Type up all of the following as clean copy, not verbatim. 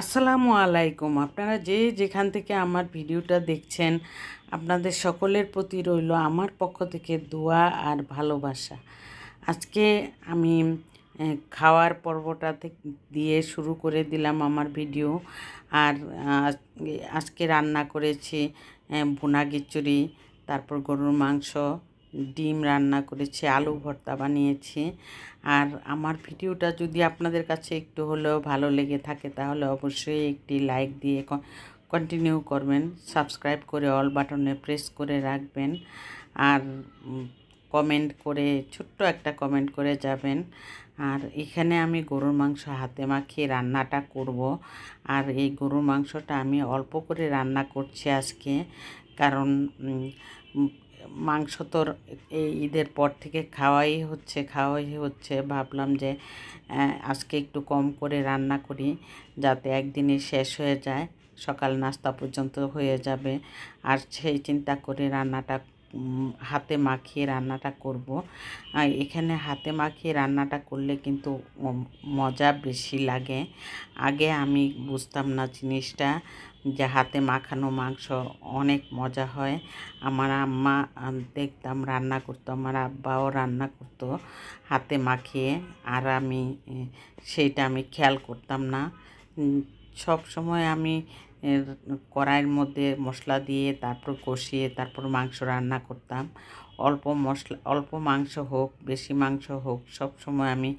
আসসালামু আলাইকুম। আপনারা যে যেখান থেকে আমার ভিডিওটা দেখছেন, আপনাদের সকলের প্রতি রইল আমার পক্ষ থেকে দোয়া আর ভালোবাসা। আজকে আমি খাওয়ার পর্বটা দিয়ে শুরু করে দিলাম আমার ভিডিও। আর আজকে রান্না করেছি ভুনা খিচুড়ি, তারপর গরুর মাংস, ডিম রান্না করেছি, আলু ভর্তা বানিয়েছি। আর আমার ভিডিওটা যদি আপনাদের কাছে একটু হলেও ভালো লেগে থাকে তাহলে অবশ্যই একটি লাইক দিয়ে কন্টিনিউ করবেন, সাবস্ক্রাইব করে অল বাটনে প্রেস করে রাখবেন। আর কমেন্ট করে ছোট্ট একটা কমেন্ট করে যাবেন। আর এখানে আমি গরুর মাংস হাতে মাখিয়ে রান্নাটা করব। আর এই গরুর মাংসটা আমি অল্প করে রান্না করছি আজকে, কারণ মাংস তোর এই ঈদের পর থেকে খাওয়াই হচ্ছে। ভাবলাম যে আজকে একটু কম করে রান্না করি, যাতে একদিনে শেষ হয়ে যায়, সকাল নাস্তা পর্যন্ত হয়ে যাবে। আর সেই চিন্তা করে রান্নাটা হাতে মাখিয়ে রান্নাটা করব। আর এখানে হাতে মাখিয়ে রান্নাটা করলে কিন্তু মজা বেশি লাগে। আগে আমি বুঝতাম না জিনিসটা, যে হাতে মাখানো মাংস অনেক মজা হয়। আমার আম্মা দেখতাম রান্না করতো, আমার আব্বাও রান্না করতো হাতে মাখিয়ে, আর সেইটা আমি খেয়াল করতাম না। সব সময় আমি কড়াইয়ের মধ্যে মশলা দিয়ে তারপর কষিয়ে তারপর মাংস রান্না করতাম। অল্প মাংস হোক বেশি মাংস হোক, সব সময় আমি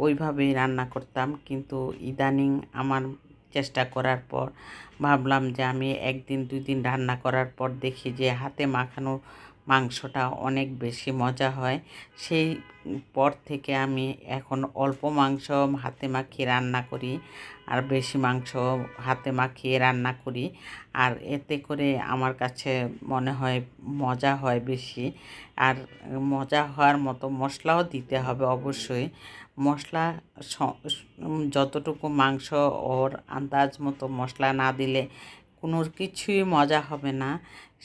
ওইভাবেই রান্না করতাম। কিন্তু ইদানিং আমার চেষ্টা করার পর ভাবলাম যে আমি একদিন দুই দিন রান্না করার পর দেখি যে হাতে মাখানো মাংসটা অনেক বেশি মজা হয়। সেই পর থেকে আমি এখন অল্প মাংস হাতে মাখিয়ে রান্না করি, আর বেশি মাংস হাতে মাখিয়ে রান্না করি। আর এতে করে আমার কাছে মনে হয় মজা হয় বেশি। আর মজা হওয়ার মতো মশলাও দিতে হবে অবশ্যই। মশলা যতটুকু মাংস ওর আন্দাজ মতো মশলা না দিলে কোনো কিছুই মজা হবে না,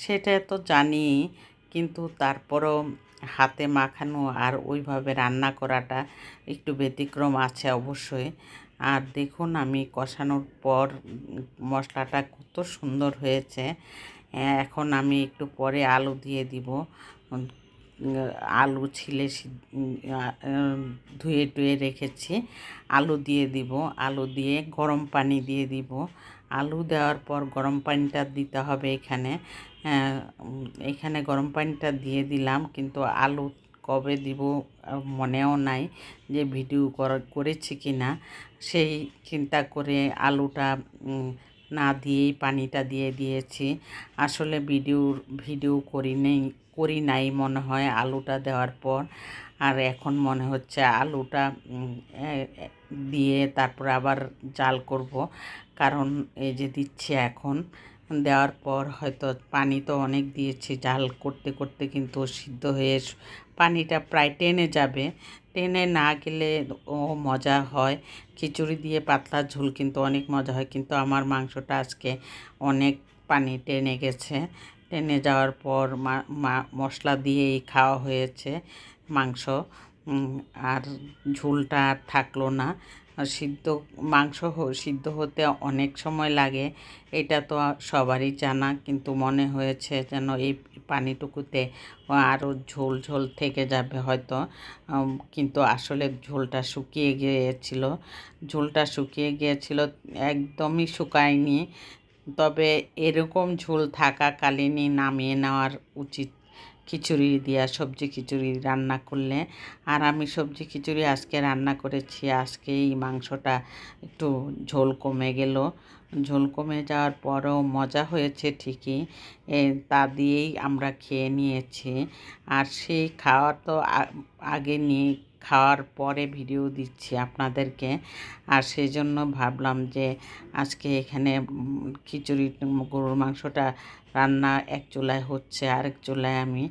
সেটা তো জানি। কিন্তু তারপরও হাতে মাখানো আর ওইভাবে রান্না করাটা একটু ব্যতিক্রম আছে অবশ্যই। আর দেখুন আমি কষানোর পর মশলাটা কত সুন্দর হয়েছে। এখন আমি একটু পরে আলু দিয়ে দিব। আলু ছিলে ধুয়ে টুয়ে রেখেছি, আলু দিয়ে দিব। আলু দিয়ে গরম পানি দিয়ে দিব। আলু দেওয়ার পর গরম পানিটা দিতে হবে এখানে গরম পানিটা দিয়ে দিলাম, কিন্তু আলু কবে দিব মনেও নাই, যে ভিডিও করেছি কি না। সেই চিন্তা করে আলুটা না দিয়েই পানিটা দিয়ে দিয়েছি। আসলে ভিডিও করি নাই মনে হয় আলুটা দেওয়ার পর। আর এখন মনে হচ্ছে আলুটা দিয়ে তারপর আবার জাল করব, কারণ এই যে দিচ্ছি এখন, দেওয়ার পর হয়তো পানি তো অনেক দিয়েছি, জাল করতে করতে কিন্তু সিদ্ধ হয়ে পানিটা প্রায় টেনে যাবে। টেনে না গেলে ও মজা হয়। খিচুড়ি দিয়ে পাতলা ঝোল কিন্তু অনেক মজা হয়, কিন্তু আমার মাংসটা আজকে অনেক পানি টেনে গেছে। টেনে যাওয়ার পর মশলা দিয়েই খাওয়া হয়েছে মাংস। আর ঝোলটা আর থাকলো না। সিদ্ধ মাংস সিদ্ধ হতে অনেক সময় লাগে, এটা তো সবারই জানা, কিন্তু মনে হয়েছে যেন এই পানিটুকুতে আরও ঝোল ঝোল থেকে যাবে হয়তো। কিন্তু আসলে ঝোলটা শুকিয়ে গিয়েছিল, একদমই শুকায়নি। তবে এরকম ঝোল থাকাকালীনই নামিয়ে নেওয়ার উচিত সবজি খিচুড়ি রান্না করলে। আর আমি সবজি খিচুড়ি আজকে রান্না করেছি, আজকে এই মাংসটা একটু ঝোল কমে গেল। ঝোল কমে যাওয়ার পরেও মজা হয়েছে ঠিকই, তা দিয়েই আমরা খেয়ে নিয়েছি। আর সেই খাওয়া তো আগে নিয়ে খাওয়ার পরে ভিডিও দিচ্ছি আপনাদেরকে। আর সেই জন্য ভাবলাম যে আজকে এখানে গরুর মাংসটা রান্না এক চুলায় হচ্ছে, আরেক চুলায় আমি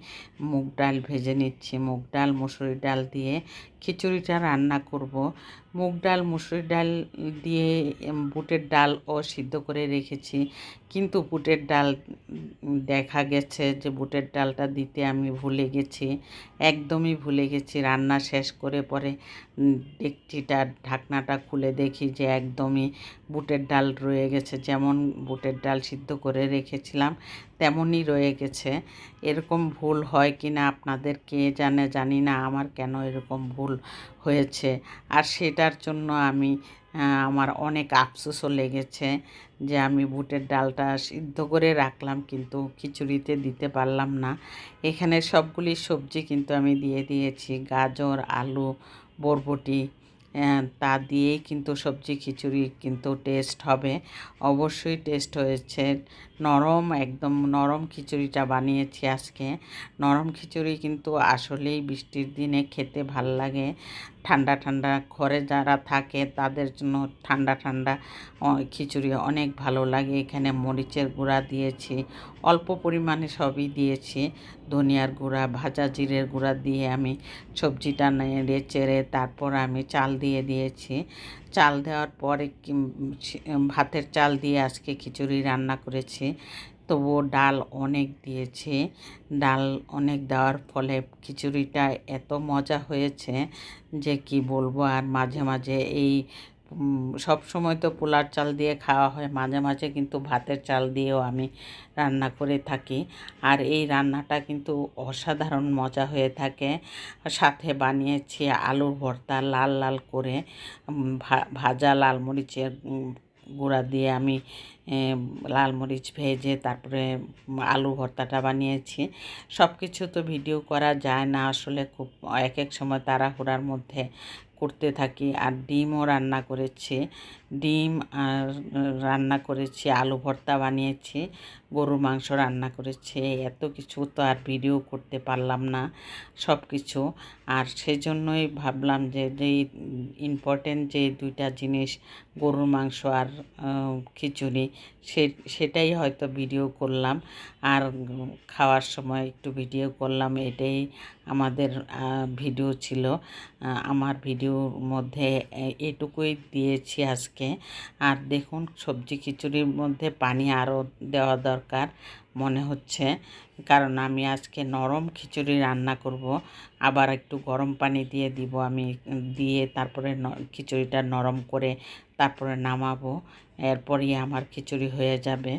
মুগ ডাল ভেজে নিচ্ছি। মুগ ডাল মুসুরি ডাল দিয়ে খিচুড়িটা রান্না করব। মুগ ডাল মুসুরি ডাল দিয়ে বুটের ডালও সিদ্ধ করে রেখেছি, কিন্তু বুটের ডাল দেখা গেছে যে বুটের ডালটা দিতে আমি ভুলে গেছি, একদমই ভুলে গেছি। রান্না শেষ করে পরে ডেকচিটার ঢাকনাটা খুলে দেখি যে একদমই বুটের ডাল রয়ে গেছে, যেমন বুটের ডাল সিদ্ধ করে রেখেছিলাম তেমনই রয়ে গেছে। এরকম ভুল হয় কি না আপনাদের কে জানে, জানি না, আমার কেন এরকম ভুল হয়েছে। আর সেটার জন্য আমি আমার অনেক আফসোসও লেগেছে যে আমি বুটের ডালটা সিদ্ধ করে রাখলাম কিন্তু খিচুড়িতে দিতে পারলাম না। এখানে সবগুলি সবজি কিন্তু আমি দিয়ে দিয়েছি, গাজর, আলু, বরবটি, তা দিয়েই কিন্তু সবজি খিচুড়ি কিন্তু টেস্ট হবে, অবশ্যই টেস্ট হয়েছে। নরম, একদম নরম খিচুড়িটা বানিয়েছি আজকে। নরম খিচুড়ি কিন্তু আসলেই বৃষ্টির দিনে খেতে ভাল লাগে। ঠান্ডা ঠান্ডা ঘরে যারা থাকে তাদের জন্য ঠান্ডা ঠান্ডা খিচুড়ি অনেক ভালো লাগে। এখানে মরিচের গুঁড়া দিয়েছি, অল্প পরিমাণে সবই দিয়েছি, ধনিয়ার গুঁড়া, ভাজা জিরের গুঁড়া দিয়ে আমি সবজিটা নেড়ে চেড়ে তারপর আমি চাল দিয়ে দিয়েছি। চাল দেওয়ার পরে ভাতের চাল দিয়ে আজকে খিচুড়ি রান্না করেছি। তবুও ডাল অনেক দিয়েছি, ডাল অনেক দেওয়ার ফলে খিচুড়িটা এত মজা হয়েছে যে কি বলবো। আর মাঝে মাঝে এই সব সময় তো পোলার চাল দিয়ে খাওয়া হয়, মাঝে মাঝে কিন্তু ভাতের চাল দিয়েও আমি রান্না করে থাকি। আর এই রান্নাটা কিন্তু অসাধারণ মজা হয়ে থাকে। সাথে বানিয়েছি আলুর ভর্তা, লাল লাল করে ভাজা লাল মরিচের গুঁড়া দিয়ে আমি লাল মরিচ ভেজে তারপরে আলু ভর্তাটা বানিয়েছি। সব কিছু তো ভিডিও করা যায় না আসলে, খুব এক এক সময় তাড়াহুড়ার মধ্যে করতে থাকি। আর ডিমও রান্না করেছি, ডিম আর রান্না করেছি, আলু ভর্তা বানিয়েছি, গরুর মাংস রান্না করেছি। এত কিছু তো আর ভিডিও করতে পারলাম না সব কিছু। আর সেই জন্যই ভাবলাম যে যেই ইম্পর্টেন্ট যে দুইটা জিনিস, গরুর মাংস আর খিচুড়ি, সেটাই হয়তো ভিডিও করলাম। আর খাওয়ার সময় একটু ভিডিও করলাম, এটাই আমাদের ভিডিও ছিল। আমার ভিডিওর মধ্যে এটুকুই দিয়েছি আজকে। আর দেখুন সবজি খিচুড়ির মধ্যে পানি আরও দেওয়া দরকার মনে হচ্ছে, কারণ আমি আজকে নরম খিচুড়ি রান্না করব। আবার একটু গরম পানি দিয়ে দিব আমি, দিয়ে তারপরে খিচুড়িটা নরম করে তারপরে নামাবো, এরপরই আমার খিচুড়ি হয়ে যাবে।